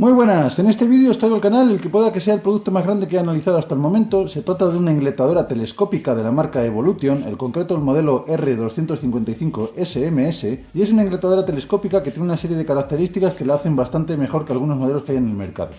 Muy buenas, en este vídeo os traigo el canal el que pueda que sea el producto más grande que he analizado hasta el momento. Se trata de una engletadora telescópica de la marca Evolution, en concreto el modelo R255 SMS, y es una engletadora telescópica que tiene una serie de características que la hacen bastante mejor que algunos modelos que hay en el mercado.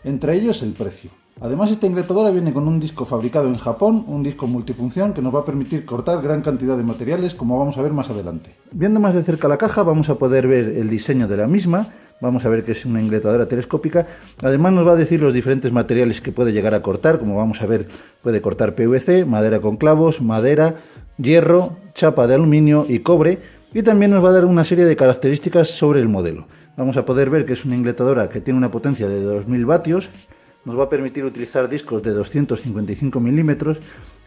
Entre ellos el precio. Además, esta engletadora viene con un disco fabricado en Japón, un disco multifunción que nos va a permitir cortar gran cantidad de materiales, como vamos a ver más adelante. Viendo más de cerca la caja vamos a poder ver el diseño de la misma. Vamos a ver que es una engletadora telescópica. Además nos va a decir los diferentes materiales que puede llegar a cortar. Como vamos a ver, puede cortar PVC, madera con clavos, madera, hierro, chapa de aluminio y cobre. Y también nos va a dar una serie de características sobre el modelo. Vamos a poder ver que es una engletadora que tiene una potencia de 2000 vatios. Nos va a permitir utilizar discos de 255 milímetros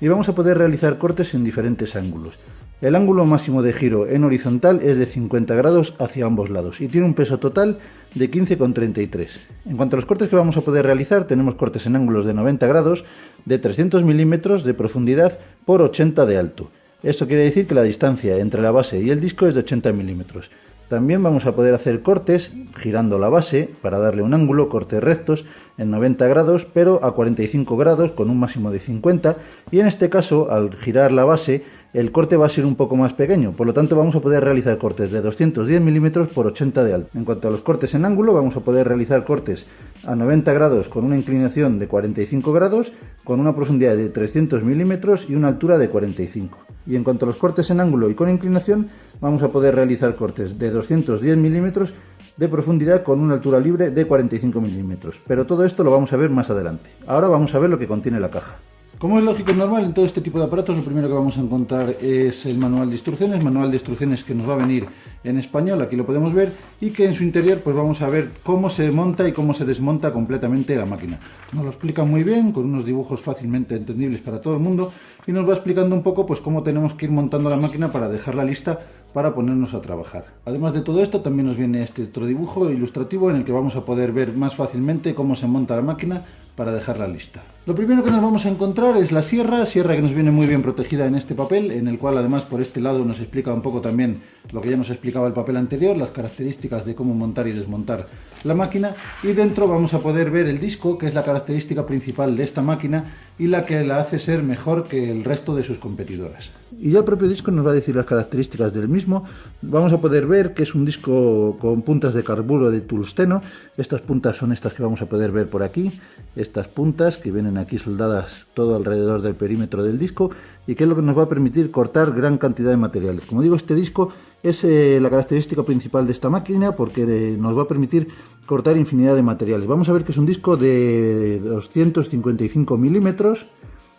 y vamos a poder realizar cortes en diferentes ángulos. El ángulo máximo de giro en horizontal es de 50 grados hacia ambos lados y tiene un peso total de 15,33. En cuanto a los cortes que vamos a poder realizar, tenemos cortes en ángulos de 90 grados, de 300 milímetros de profundidad por 80 de alto. Esto quiere decir que la distancia entre la base y el disco es de 80 milímetros. También vamos a poder hacer cortes girando la base para darle un ángulo, cortes rectos en 90 grados pero a 45 grados con un máximo de 50, y en este caso al girar la base el corte va a ser un poco más pequeño, por lo tanto vamos a poder realizar cortes de 210 milímetros por 80 de alto. En cuanto a los cortes en ángulo, vamos a poder realizar cortes a 90 grados con una inclinación de 45 grados, con una profundidad de 300 milímetros y una altura de 45. Y en cuanto a los cortes en ángulo y con inclinación, vamos a poder realizar cortes de 210 milímetros de profundidad con una altura libre de 45 milímetros. Pero todo esto lo vamos a ver más adelante. Ahora vamos a ver lo que contiene la caja. Como es lógico y normal, en todo este tipo de aparatos lo primero que vamos a encontrar es el manual de instrucciones que nos va a venir en español, aquí lo podemos ver, y que en su interior pues vamos a ver cómo se monta y cómo se desmonta completamente la máquina. Nos lo explica muy bien, con unos dibujos fácilmente entendibles para todo el mundo, y nos va explicando un poco pues cómo tenemos que ir montando la máquina para dejarla lista para ponernos a trabajar. Además de todo esto, también nos viene este otro dibujo ilustrativo en el que vamos a poder ver más fácilmente cómo se monta la máquina para dejarla lista. Lo primero que nos vamos a encontrar es la sierra que nos viene muy bien protegida en este papel, en el cual además por este lado nos explica un poco también lo que ya nos explicaba el papel anterior, las características de cómo montar y desmontar la máquina, y dentro vamos a poder ver el disco, que es la característica principal de esta máquina y la que la hace ser mejor que el resto de sus competidoras. Y ya el propio disco nos va a decir las características del mismo. Vamos a poder ver que es un disco con puntas de carburo de tungsteno. Estas puntas son estas que vamos a poder ver por aquí, estas puntas que vienen aquí soldadas todo alrededor del perímetro del disco, y que es lo que nos va a permitir cortar gran cantidad de materiales. Como digo, este disco es la característica principal de esta máquina porque nos va a permitir cortar infinidad de materiales. Vamos a ver que es un disco de 255 milímetros,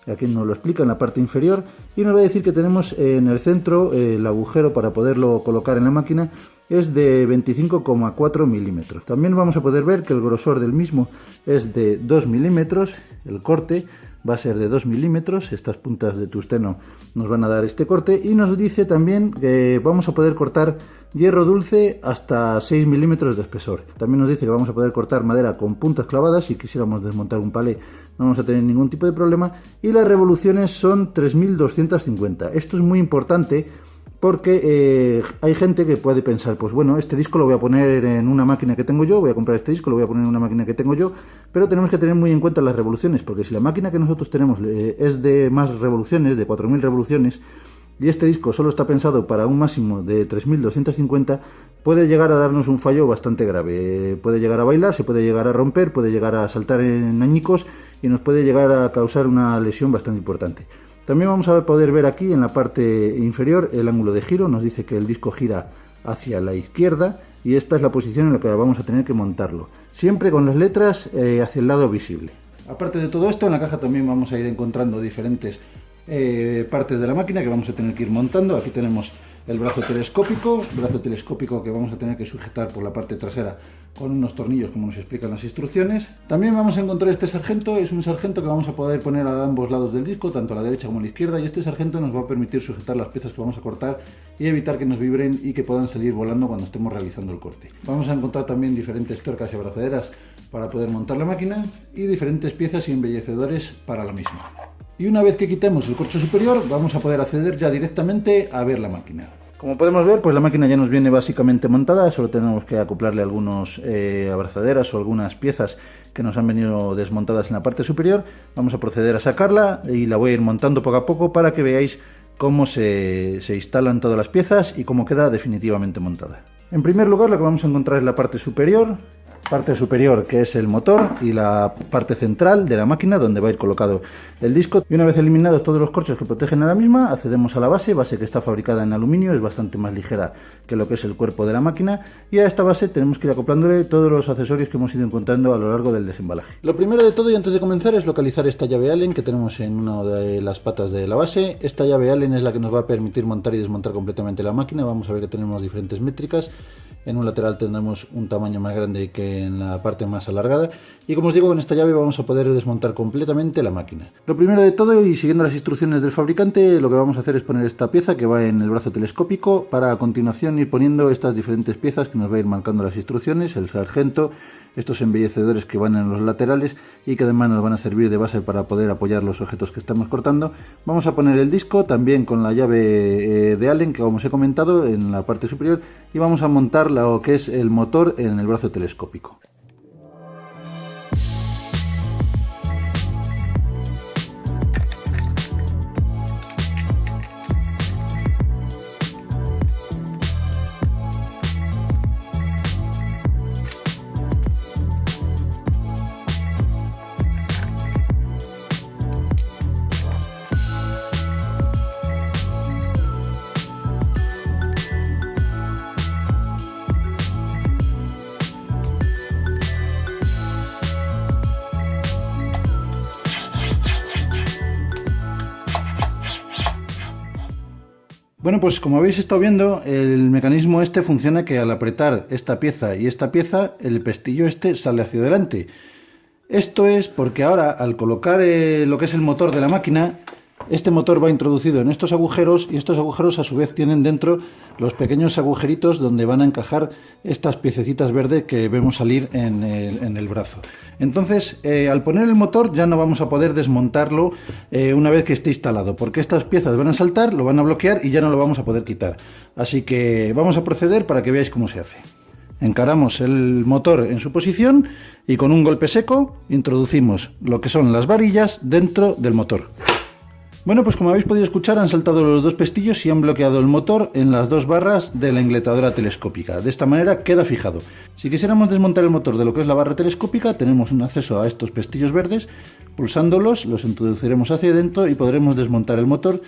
aquí nos lo explica en la parte inferior, y nos va a decir que tenemos en el centro el agujero para poderlo colocar en la máquina es de 25,4 milímetros. También vamos a poder ver que el grosor del mismo es de 2 milímetros, el corte va a ser de 2 milímetros, estas puntas de tungsteno nos van a dar este corte, y nos dice también que vamos a poder cortar hierro dulce hasta 6 milímetros de espesor. También nos dice que vamos a poder cortar madera con puntas clavadas, si quisiéramos desmontar un palé no vamos a tener ningún tipo de problema, y las revoluciones son 3250. Esto es muy importante porque hay gente que puede pensar, pues bueno, este disco lo voy a poner en una máquina que tengo yo, voy a comprar este disco, lo voy a poner en una máquina que tengo yo, pero tenemos que tener muy en cuenta las revoluciones, porque si la máquina que nosotros tenemos es de más revoluciones, de 4000 revoluciones, y este disco solo está pensado para un máximo de 3250, puede llegar a darnos un fallo bastante grave. Puede llegar a bailar, se puede llegar a romper, puede llegar a saltar en añicos y nos puede llegar a causar una lesión bastante importante. También vamos a poder ver aquí en la parte inferior el ángulo de giro. Nos dice que el disco gira hacia la izquierda y esta es la posición en la que vamos a tener que montarlo, siempre con las letras hacia el lado visible. Aparte de todo esto, en la caja también vamos a ir encontrando diferentes partes de la máquina que vamos a tener que ir montando. Aquí tenemos el brazo telescópico que vamos a tener que sujetar por la parte trasera con unos tornillos como nos explican las instrucciones. También vamos a encontrar este sargento, es un sargento que vamos a poder poner a ambos lados del disco, tanto a la derecha como a la izquierda, y este sargento nos va a permitir sujetar las piezas que vamos a cortar y evitar que nos vibren y que puedan salir volando cuando estemos realizando el corte. Vamos a encontrar también diferentes tuercas y abrazaderas para poder montar la máquina y diferentes piezas y embellecedores para la misma. Y una vez que quitemos el corcho superior, vamos a poder acceder ya directamente a ver la máquina. Como podemos ver, pues la máquina ya nos viene básicamente montada, solo tenemos que acoplarle algunos abrazaderas o algunas piezas que nos han venido desmontadas en la parte superior. Vamos a proceder a sacarla y la voy a ir montando poco a poco para que veáis cómo se instalan todas las piezas y cómo queda definitivamente montada. En primer lugar, lo que vamos a encontrar es la parte superior que es el motor, y la parte central de la máquina donde va a ir colocado el disco. Y una vez eliminados todos los corchos que protegen a la misma, accedemos a la base que está fabricada en aluminio, es bastante más ligera que lo que es el cuerpo de la máquina, y a esta base tenemos que ir acoplándole todos los accesorios que hemos ido encontrando a lo largo del desembalaje. Lo primero de todo y antes de comenzar es localizar esta llave Allen que tenemos en una de las patas de la base. Esta llave Allen es la que nos va a permitir montar y desmontar completamente la máquina. Vamos a ver que tenemos diferentes métricas. En un lateral tendremos un tamaño más grande que en la parte más alargada, y como os digo, con esta llave vamos a poder desmontar completamente la máquina. Lo primero de todo, y siguiendo las instrucciones del fabricante, lo que vamos a hacer es poner esta pieza que va en el brazo telescópico, para a continuación ir poniendo estas diferentes piezas que nos va a ir marcando las instrucciones, el sargento, estos embellecedores que van en los laterales y que además nos van a servir de base para poder apoyar los objetos que estamos cortando. Vamos a poner el disco también con la llave de Allen que, como os he comentado, en la parte superior, y vamos a montar lo que es el motor en el brazo telescópico. Bueno, pues como habéis estado viendo, el mecanismo este funciona que al apretar esta pieza y esta pieza, el pestillo este sale hacia adelante. Esto es porque ahora, al colocar lo que es el motor de la máquina, este motor va introducido en estos agujeros, y estos agujeros a su vez tienen dentro los pequeños agujeritos donde van a encajar estas piececitas verdes que vemos salir en el brazo. Entonces, al poner el motor ya no vamos a poder desmontarlo una vez que esté instalado, porque estas piezas van a saltar, lo van a bloquear y ya no lo vamos a poder quitar. Así que vamos a proceder para que veáis cómo se hace. Encaramos el motor en su posición y con un golpe seco introducimos lo que son las varillas dentro del motor. Bueno, pues como habéis podido escuchar, han saltado los dos pestillos y han bloqueado el motor en las dos barras de la engletadora telescópica. De esta manera queda fijado. Si quisiéramos desmontar el motor de lo que es la barra telescópica, tenemos un acceso a estos pestillos verdes. Pulsándolos, los introduciremos hacia adentro y podremos desmontar el motor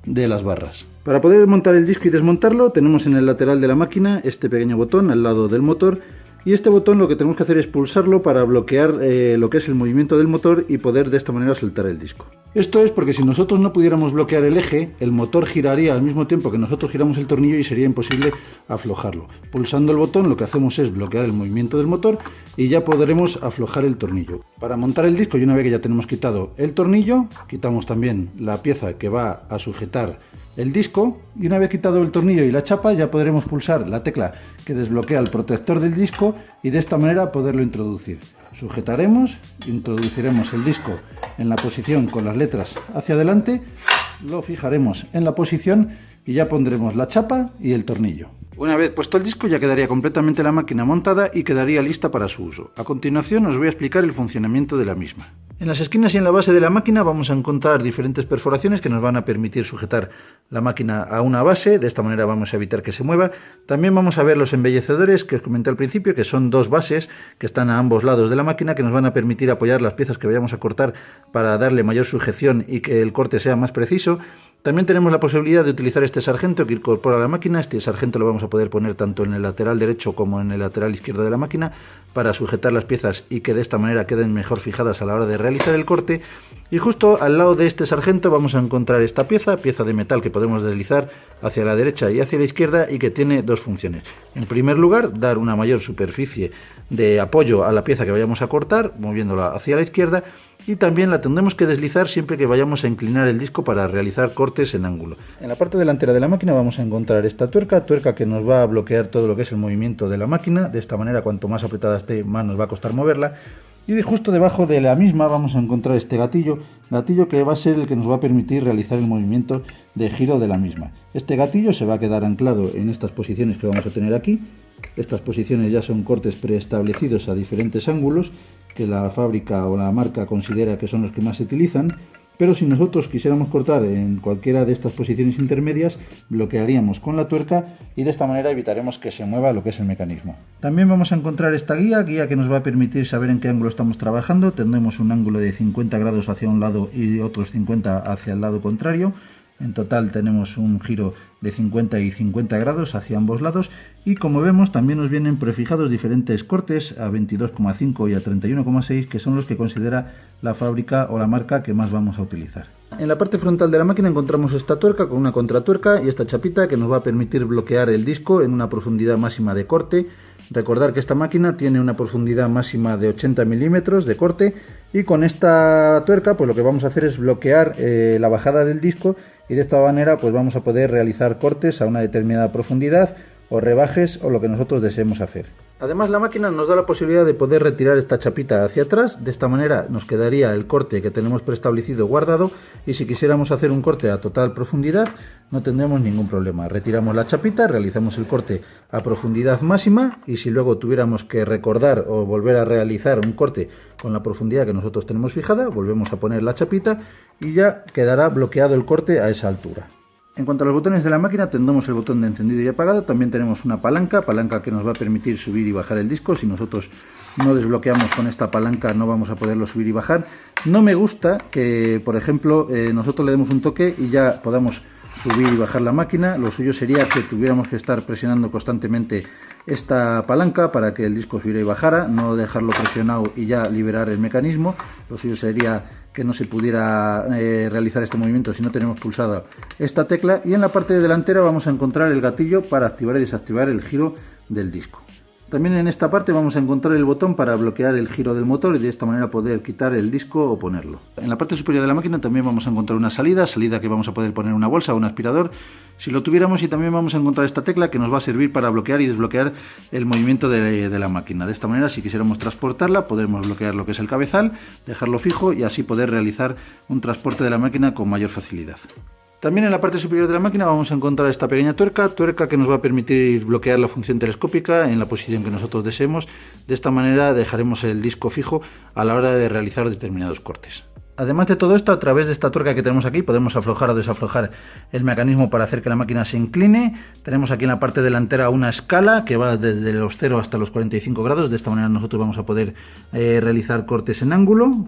de las barras. Para poder desmontar el disco y desmontarlo, tenemos en el lateral de la máquina este pequeño botón al lado del motor, y este botón lo que tenemos que hacer es pulsarlo para bloquear lo que es el movimiento del motor y poder de esta manera soltar el disco. Esto es porque si nosotros no pudiéramos bloquear el eje, el motor giraría al mismo tiempo que nosotros giramos el tornillo y sería imposible aflojarlo. Pulsando el botón lo que hacemos es bloquear el movimiento del motor y ya podremos aflojar el tornillo. Para montar el disco, y una vez que ya tenemos quitado el tornillo, quitamos también la pieza que va a sujetar el disco, y una vez quitado el tornillo y la chapa ya podremos pulsar la tecla que desbloquea el protector del disco y de esta manera poderlo introducir. Sujetaremos, introduciremos el disco en la posición con las letras hacia adelante, lo fijaremos en la posición y ya pondremos la chapa y el tornillo. Una vez puesto el disco ya quedaría completamente la máquina montada y quedaría lista para su uso. A continuación os voy a explicar el funcionamiento de la misma. En las esquinas y en la base de la máquina vamos a encontrar diferentes perforaciones que nos van a permitir sujetar la máquina a una base. De esta manera vamos a evitar que se mueva. También vamos a ver los embellecedores que os comenté al principio, que son dos bases que están a ambos lados de la máquina, que nos van a permitir apoyar las piezas que vayamos a cortar para darle mayor sujeción y que el corte sea más preciso. También tenemos la posibilidad de utilizar este sargento que incorpora la máquina. Este sargento lo vamos a poder poner tanto en el lateral derecho como en el lateral izquierdo de la máquina para sujetar las piezas y que de esta manera queden mejor fijadas a la hora de realizar el corte. Y justo al lado de este sargento vamos a encontrar esta pieza de metal que podemos deslizar hacia la derecha y hacia la izquierda y que tiene dos funciones. En primer lugar, dar una mayor superficie de apoyo a la pieza que vayamos a cortar, moviéndola hacia la izquierda, y también la tendremos que deslizar siempre que vayamos a inclinar el disco para realizar cortes en ángulo. En la parte delantera de la máquina vamos a encontrar esta tuerca que nos va a bloquear todo lo que es el movimiento de la máquina. De esta manera, cuanto más apretada esté, más nos va a costar moverla. Y justo debajo de la misma vamos a encontrar este gatillo que va a ser el que nos va a permitir realizar el movimiento de giro de la misma. Este gatillo se va a quedar anclado en estas posiciones que vamos a tener aquí. Estas posiciones ya son cortes preestablecidos a diferentes ángulos que la fábrica o la marca considera que son los que más se utilizan. Pero si nosotros quisiéramos cortar en cualquiera de estas posiciones intermedias, bloquearíamos con la tuerca y de esta manera evitaremos que se mueva lo que es el mecanismo. También vamos a encontrar esta guía que nos va a permitir saber en qué ángulo estamos trabajando. Tendremos un ángulo de 50 grados hacia un lado y otros 50 hacia el lado contrario. En total tenemos un giro de 50 y 50 grados hacia ambos lados y como vemos también nos vienen prefijados diferentes cortes a 22,5 y a 31,6 que son los que considera la fábrica o la marca que más vamos a utilizar. En la parte frontal de la máquina encontramos esta tuerca con una contratuerca y esta chapita que nos va a permitir bloquear el disco en una profundidad máxima de corte. Recordar que esta máquina tiene una profundidad máxima de 80 milímetros de corte y con esta tuerca pues lo que vamos a hacer es bloquear la bajada del disco y de esta manera pues vamos a poder realizar cortes a una determinada profundidad o rebajes o lo que nosotros deseemos hacer. Además la máquina nos da la posibilidad de poder retirar esta chapita hacia atrás, de esta manera nos quedaría el corte que tenemos preestablecido guardado y si quisiéramos hacer un corte a total profundidad no tendremos ningún problema. Retiramos la chapita, realizamos el corte a profundidad máxima y si luego tuviéramos que recordar o volver a realizar un corte con la profundidad que nosotros tenemos fijada, volvemos a poner la chapita y ya quedará bloqueado el corte a esa altura. En cuanto a los botones de la máquina, tendremos el botón de encendido y apagado, también tenemos una palanca que nos va a permitir subir y bajar el disco. Si nosotros no desbloqueamos con esta palanca no vamos a poderlo subir y bajar. No me gusta que, por ejemplo, nosotros le demos un toque y ya podamos subir y bajar la máquina. Lo suyo sería que tuviéramos que estar presionando constantemente esta palanca para que el disco subiera y bajara, no dejarlo presionado y ya liberar el mecanismo. Lo suyo sería que no se pudiera realizar este movimiento si no tenemos pulsada esta tecla y en la parte delantera vamos a encontrar el gatillo para activar y desactivar el giro del disco. También en esta parte vamos a encontrar el botón para bloquear el giro del motor y de esta manera poder quitar el disco o ponerlo. En la parte superior de la máquina también vamos a encontrar una salida que vamos a poder poner una bolsa o un aspirador si lo tuviéramos y también vamos a encontrar esta tecla que nos va a servir para bloquear y desbloquear el movimiento de la máquina. De esta manera si quisiéramos transportarla podremos bloquear lo que es el cabezal, dejarlo fijo y así poder realizar un transporte de la máquina con mayor facilidad. También en la parte superior de la máquina vamos a encontrar esta pequeña tuerca que nos va a permitir bloquear la función telescópica en la posición que nosotros deseemos. De esta manera dejaremos el disco fijo a la hora de realizar determinados cortes. Además de todo esto, a través de esta tuerca que tenemos aquí podemos aflojar o desaflojar el mecanismo para hacer que la máquina se incline. Tenemos aquí en la parte delantera una escala que va desde los 0 hasta los 45 grados. De esta manera nosotros vamos a poder realizar cortes en ángulo.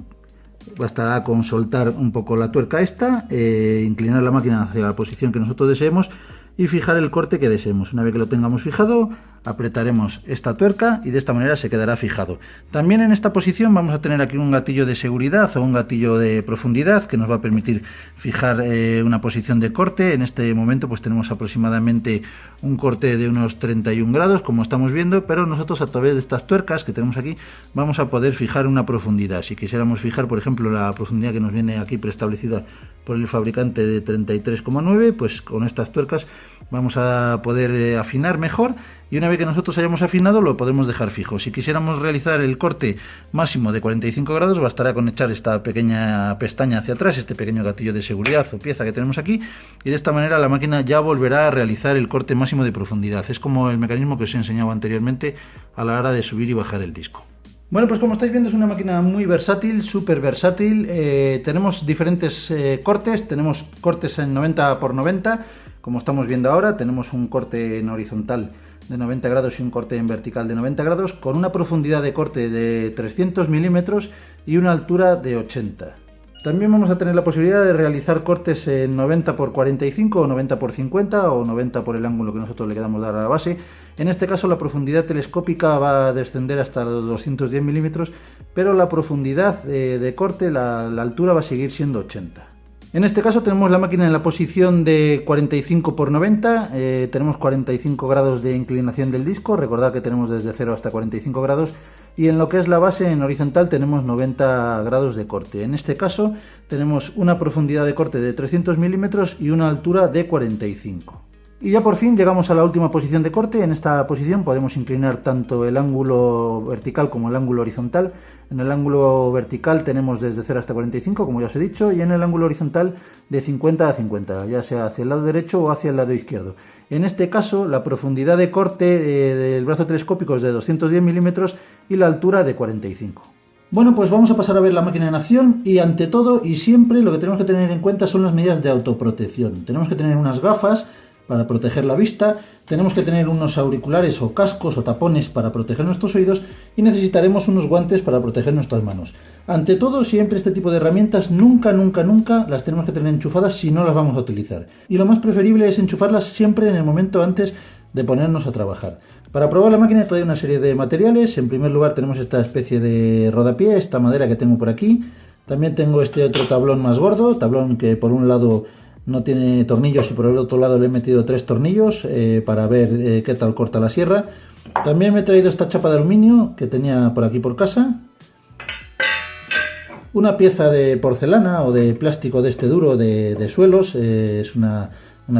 Bastará con soltar un poco la tuerca inclinar la máquina hacia la posición que nosotros deseemos y fijar el corte que deseemos. Una vez que lo tengamos fijado, apretaremos esta tuerca y de esta manera se quedará fijado. También en esta posición vamos a tener aquí un gatillo de seguridad o un gatillo de profundidad que nos va a permitir fijar una posición de corte. En este momento pues tenemos aproximadamente un corte de unos 31 grados como estamos viendo, pero nosotros a través de estas tuercas que tenemos aquí vamos a poder fijar una profundidad. Si quisiéramos fijar por ejemplo la profundidad que nos viene aquí preestablecida por el fabricante de 33,9, pues con estas tuercas vamos a poder afinar mejor y una vez que nosotros hayamos afinado lo podemos dejar fijo. Si quisiéramos realizar el corte máximo de 45 grados bastará con echar esta pequeña pestaña hacia atrás, este pequeño gatillo de seguridad o pieza que tenemos aquí y de esta manera la máquina ya volverá a realizar el corte máximo de profundidad. Es como el mecanismo que os he enseñado anteriormente a la hora de subir y bajar el disco. Bueno, pues como estáis viendo es una máquina muy versátil, súper versátil. Tenemos diferentes cortes, tenemos cortes en 90×90, como estamos viendo ahora. Tenemos un corte en horizontal de 90 grados y un corte en vertical de 90 grados, con una profundidad de corte de 300 milímetros y una altura de 80. También vamos a tener la posibilidad de realizar cortes en 90×45 o 90×50 o 90 por el ángulo que nosotros le queramos dar a la base. En este caso la profundidad telescópica va a descender hasta los 210 milímetros, pero la profundidad de corte, la altura va a seguir siendo 80. En este caso tenemos la máquina en la posición de 45×90, tenemos 45 grados de inclinación del disco, recordad que tenemos desde 0 hasta 45 grados, y en lo que es la base en horizontal tenemos 90 grados de corte. En este caso tenemos una profundidad de corte de 300 milímetros y una altura de 45. Y ya por fin llegamos a la última posición de corte. En esta posición podemos inclinar tanto el ángulo vertical como el ángulo horizontal. En el ángulo vertical tenemos desde 0 hasta 45, como ya os he dicho, y en el ángulo horizontal de 50 a 50, ya sea hacia el lado derecho o hacia el lado izquierdo. En este caso, la profundidad de corte del brazo telescópico es de 210 milímetros y la altura de 45. Bueno, pues vamos a pasar a ver la máquina en acción y ante todo y siempre lo que tenemos que tener en cuenta son las medidas de autoprotección. Tenemos que tener unas gafas para proteger la vista, tenemos que tener unos auriculares o cascos o tapones para proteger nuestros oídos y necesitaremos unos guantes para proteger nuestras manos. Ante todo, siempre este tipo de herramientas nunca las tenemos que tener enchufadas si no las vamos a utilizar. Y lo más preferible es enchufarlas siempre en el momento antes de ponernos a trabajar. Para probar la máquina trae una serie de materiales. En primer lugar tenemos esta especie de rodapié, esta madera que tengo por aquí. También tengo este otro tablón más gordo, tablón que por un lado no tiene tornillos y por el otro lado le he metido 3 tornillos para ver qué tal corta la sierra. También me he traído esta chapa de aluminio que tenía por aquí por casa. Una pieza de porcelana o de plástico de este duro de suelos, es una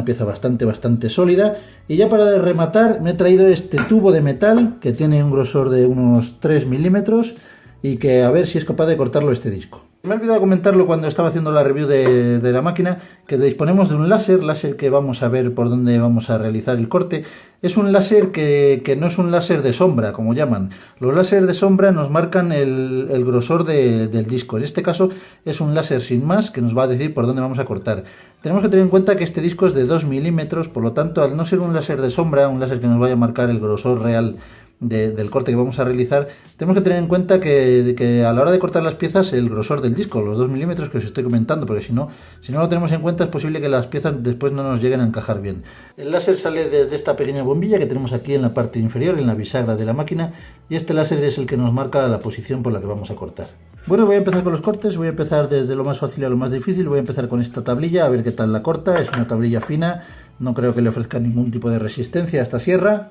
pieza bastante sólida. Y ya para rematar me he traído este tubo de metal que tiene un grosor de unos 3 milímetros y que a ver si es capaz de cortarlo este disco. Me he olvidado comentarlo cuando estaba haciendo la review de la máquina, que disponemos de un láser que vamos a ver por dónde vamos a realizar el corte. Es un láser que no es un láser de sombra, como llaman. Los láseres de sombra nos marcan el grosor del disco. En este caso es un láser sin más que nos va a decir por dónde vamos a cortar. Tenemos que tener en cuenta que este disco es de 2 milímetros, por lo tanto, al no ser un láser de sombra, un láser que nos vaya a marcar el grosor real del corte que vamos a realizar, tenemos que tener en cuenta que a la hora de cortar las piezas el grosor del disco, los 2 milímetros que os estoy comentando, porque si no lo tenemos en cuenta es posible que las piezas después no nos lleguen a encajar bien. El láser sale desde esta pequeña bombilla que tenemos aquí en la parte inferior, en la bisagra de la máquina, y este láser es el que nos marca la posición por la que vamos a cortar. Bueno, voy a empezar con los cortes, voy a empezar desde lo más fácil a lo más difícil, voy a empezar con esta tablilla, a ver qué tal la corta. Es una tablilla fina, no creo que le ofrezca ningún tipo de resistencia a esta sierra.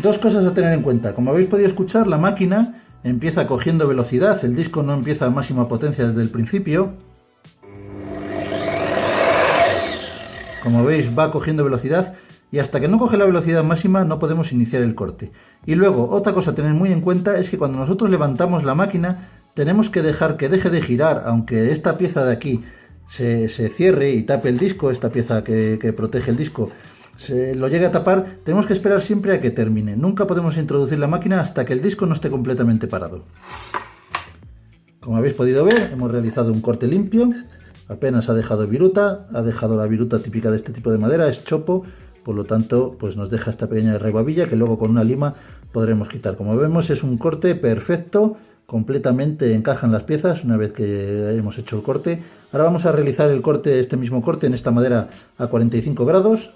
Dos cosas a tener en cuenta. Como habéis podido escuchar, la máquina empieza cogiendo velocidad, el disco no empieza a máxima potencia desde el principio. Como veis, va cogiendo velocidad y hasta que no coge la velocidad máxima no podemos iniciar el corte. Y luego, otra cosa a tener muy en cuenta es que cuando nosotros levantamos la máquina tenemos que dejar que deje de girar, aunque esta pieza de aquí se cierre y tape el disco, esta pieza que protege el disco se lo llegue a tapar, tenemos que esperar siempre a que termine. Nunca podemos introducir la máquina hasta que el disco no esté completamente parado. Como habéis podido ver, hemos realizado un corte limpio, apenas ha dejado viruta, ha dejado la viruta típica de este tipo de madera, es chopo, por lo tanto pues nos deja esta pequeña rebabilla que luego con una lima podremos quitar. Como vemos es un corte perfecto, completamente encajan las piezas una vez que hemos hecho el corte. Ahora vamos a realizar el corte, este mismo corte en esta madera a 45 grados.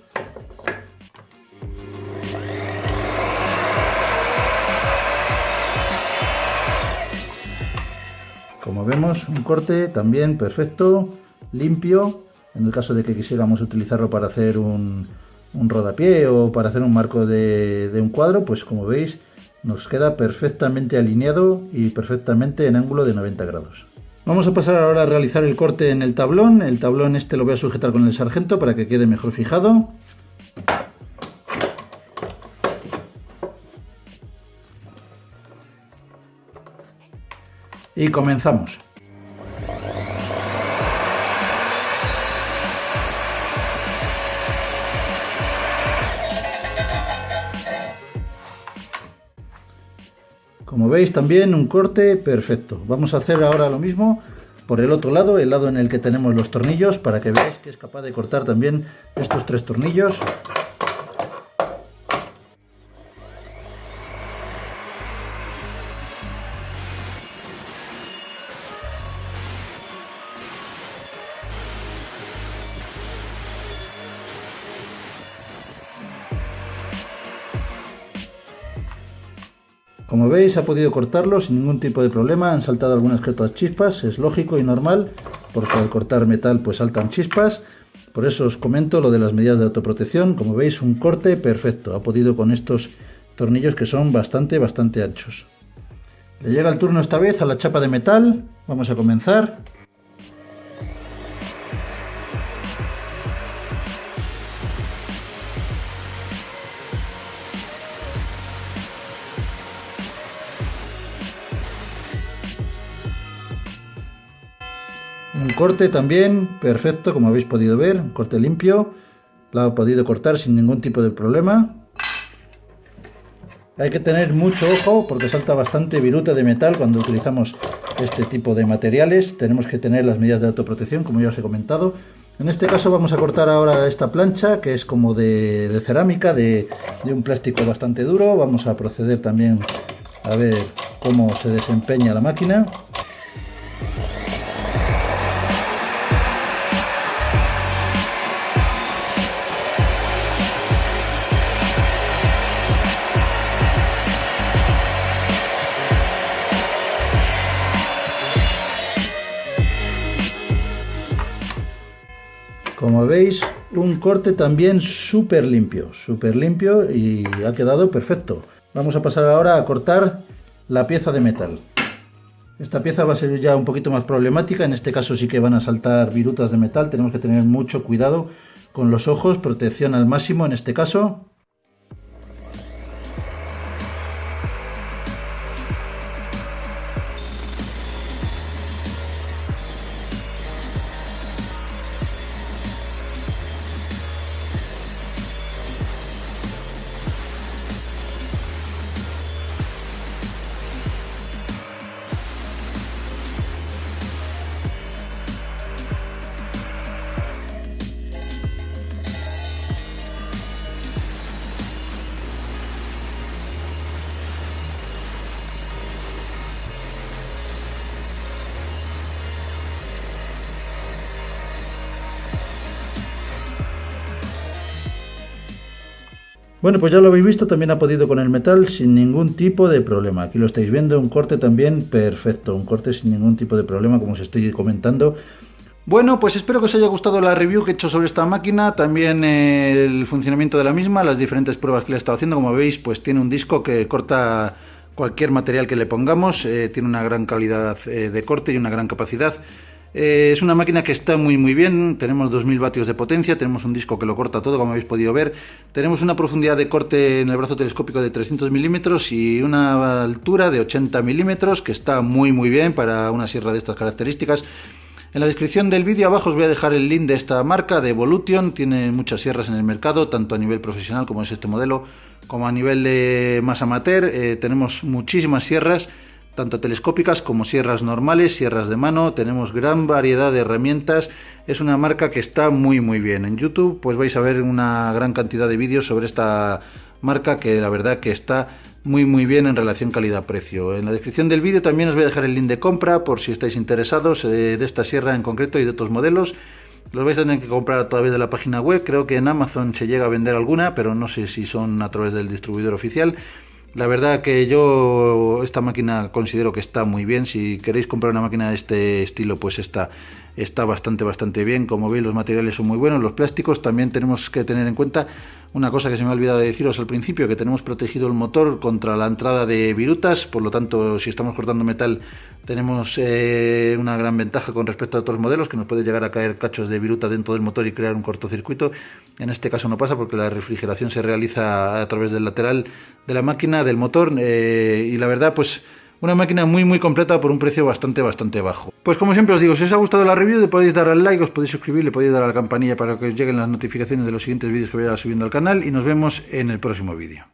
Como vemos, un corte también perfecto, limpio. En el caso de que quisiéramos utilizarlo para hacer un rodapié o para hacer un marco de un cuadro, pues como veis nos queda perfectamente alineado y perfectamente en ángulo de 90 grados. Vamos a pasar ahora a realizar el corte en el tablón. El tablón este lo voy a sujetar con el sargento para que quede mejor fijado. Y comenzamos. Como veis también un corte perfecto. Vamos a hacer ahora lo mismo por el otro lado, el lado en el que tenemos los tornillos, para que veáis que es capaz de cortar también estos 3 tornillos. Como veis ha podido cortarlo sin ningún tipo de problema, han saltado algunas que otras chispas, es lógico y normal porque al cortar metal pues saltan chispas Por eso os comento lo de las medidas de autoprotección. Como veis, un corte perfecto. Ha podido con estos tornillos que son bastante anchos. Le llega el turno esta vez a la chapa de metal. Vamos a comenzar. Un corte también perfecto, como habéis podido ver, un corte limpio, la ha podido cortar sin ningún tipo de problema. Hay que tener mucho ojo porque salta bastante viruta de metal cuando utilizamos este tipo de materiales. Tenemos que tener las medidas de autoprotección, como ya os he comentado. En este caso vamos a cortar ahora esta plancha, que es como de cerámica, de un plástico bastante duro. Vamos a proceder también a ver cómo se desempeña la máquina. Como veis, un corte también súper limpio y ha quedado perfecto. Vamos a pasar ahora a cortar la pieza de metal. Esta pieza va a ser ya un poquito más problemática, en este caso sí que van a saltar virutas de metal, tenemos que tener mucho cuidado con los ojos, protección al máximo en este caso. Bueno, pues ya lo habéis visto, también ha podido con el metal sin ningún tipo de problema. Aquí lo estáis viendo, un corte también perfecto, un corte sin ningún tipo de problema, como os estoy comentando. Bueno, pues espero que os haya gustado la review que he hecho sobre esta máquina, también el funcionamiento de la misma, las diferentes pruebas que le he estado haciendo. Como veis, pues tiene un disco que corta cualquier material que le pongamos, tiene una gran calidad de corte y una gran capacidad. Es una máquina que está muy bien, tenemos 2000 vatios de potencia, tenemos un disco que lo corta todo, como habéis podido ver, tenemos una profundidad de corte en el brazo telescópico de 300 milímetros y una altura de 80 milímetros, que está muy bien para una sierra de estas características. En la descripción del vídeo abajo os voy a dejar el link de esta marca, de Evolution. Tiene muchas sierras en el mercado, tanto a nivel profesional como es este modelo, como a nivel de más amateur. Tenemos muchísimas sierras, tanto telescópicas como sierras normales, sierras de mano. Tenemos gran variedad de herramientas. Es una marca que está muy bien. En YouTube pues vais a ver una gran cantidad de vídeos sobre esta marca, que la verdad que está muy bien en relación calidad-precio. En la descripción del vídeo también os voy a dejar el link de compra por si estáis interesados de esta sierra en concreto y de otros modelos. Los vais a tener que comprar a través de la página web. Creo que en Amazon se llega a vender alguna, pero no sé si son a través del distribuidor oficial. La verdad que yo esta máquina considero que está muy bien. Si queréis comprar una máquina de este estilo, pues está bastante bien. Como veis, los materiales son muy buenos. Los plásticos, también tenemos que tener en cuenta una cosa que se me ha olvidado de deciros al principio, que tenemos protegido el motor contra la entrada de virutas. Por lo tanto, si estamos cortando metal, tenemos una gran ventaja con respecto a otros modelos, que nos puede llegar a caer cachos de viruta dentro del motor y crear un cortocircuito. En este caso no pasa, porque la refrigeración se realiza a través del lateral de la máquina, del motor, y la verdad, pues una máquina muy completa por un precio bastante bajo. Pues como siempre os digo, si os ha gustado la review, le podéis dar al like, os podéis suscribir, le podéis dar a la campanilla para que os lleguen las notificaciones de los siguientes vídeos que vaya subiendo al canal, y nos vemos en el próximo vídeo.